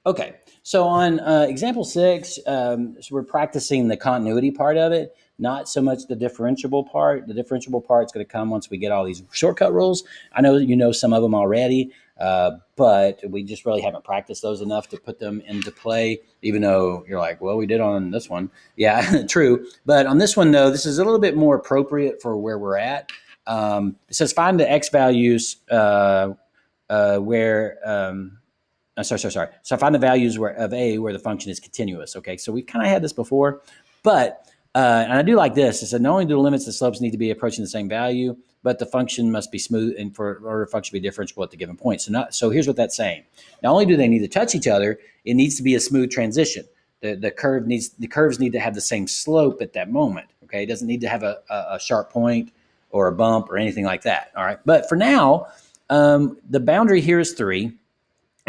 Okay, so on example 6, so we're practicing the continuity part of it, not so much the differentiable part. The differentiable part is going to come once we get all these shortcut rules. I know that you know some of them already, but we just really haven't practiced those enough to put them into play, even though you're like, well, we did on this one. Yeah, true. But on this one, though, this is a little bit more appropriate for where we're at. It says find the x values where sorry. So I find the values of a where the function is continuous. Okay, so we've kind of had this before, but and I do like this. It said not only do the limits and slopes need to be approaching the same value, but the function must be smooth and for or a function to be differentiable at the given point. So here's what that's saying. Not only do they need to touch each other, it needs to be a smooth transition. The curves need to have the same slope at that moment. Okay, it doesn't need to have a sharp point or a bump or anything like that. All right, but for now, the boundary here is 3.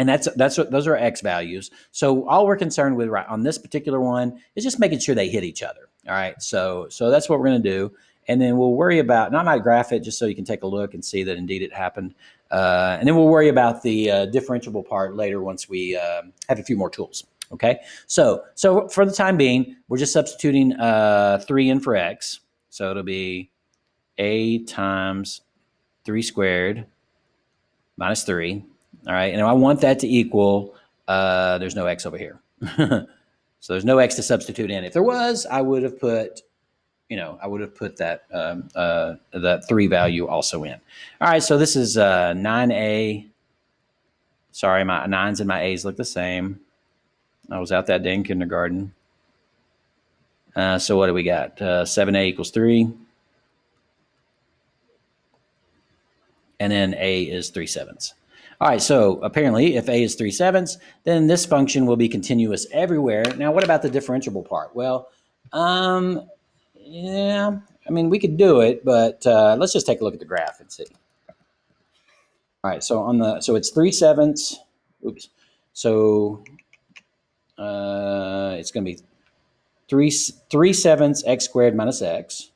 And those are x values. So all we're concerned with right on this particular one is just making sure they hit each other. All right. So that's what we're going to do. And then we'll worry about, and I might graph it just so you can take a look and see that indeed it happened. And then we'll worry about the differentiable part later once we have a few more tools. Okay. So for the time being, we're just substituting 3 in for x. So it'll be a times 3 squared minus 3. All right, and I want that to equal, there's no x over here. So there's no x to substitute in. If there was, I would have put, that that 3 value also in. All right, so this is 9a. Sorry, my 9s and my a's look the same. I was out that day in kindergarten. So what do we got? 7a equals 3. And then a is 3/7. All right, so apparently if a is 3/7, then this function will be continuous everywhere. Now, what about the differentiable part? Well, yeah, I mean, we could do it, but let's just take a look at the graph and see. All right, so it's 3/7. Oops. So it's going to be 3/7 x squared minus x.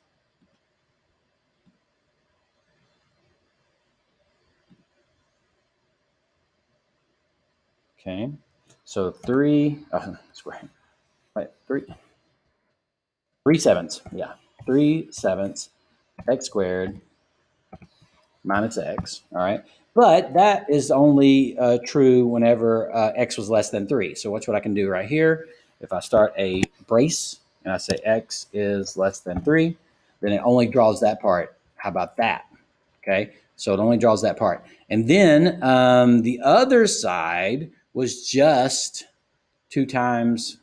Okay, so 3/7, yeah, 3/7 x squared minus x, all right? But that is only true whenever x was less than 3. So watch what I can do right here. If I start a brace and I say x is less than 3, then it only draws that part. How about that? Okay, so it only draws that part. And then the other side was just 2 times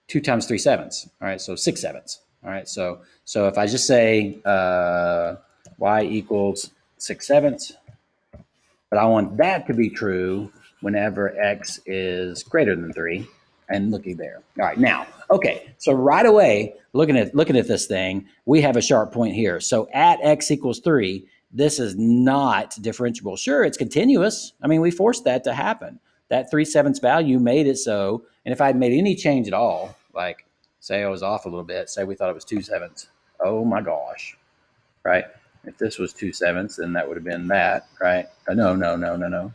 3/7. All right, so 6/7. All right, so if I just say y equals 6/7, but I want that to be true whenever x is greater than 3. And looky there. All right, now, okay, so right away, looking at this thing, we have a sharp point here. So at x equals 3, this is not differentiable. Sure, it's continuous. I mean, we forced that to happen. That 3/7 value made it so. And if I had made any change at all, like say I was off a little bit, say we thought it was 2/7, oh my gosh, right? If this was 2/7, then that would have been that, right? No.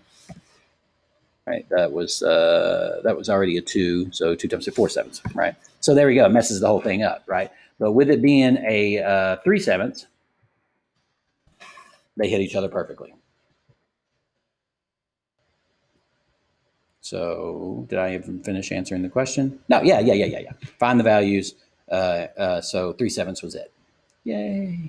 Right, that was already a 2, so 2 times 2, 4/7, right? So there we go, it messes the whole thing up, right? But with it being a 3/7, they hit each other perfectly. So did I even finish answering the question? No, yeah. Find the values. So 3/7 was it. Yay.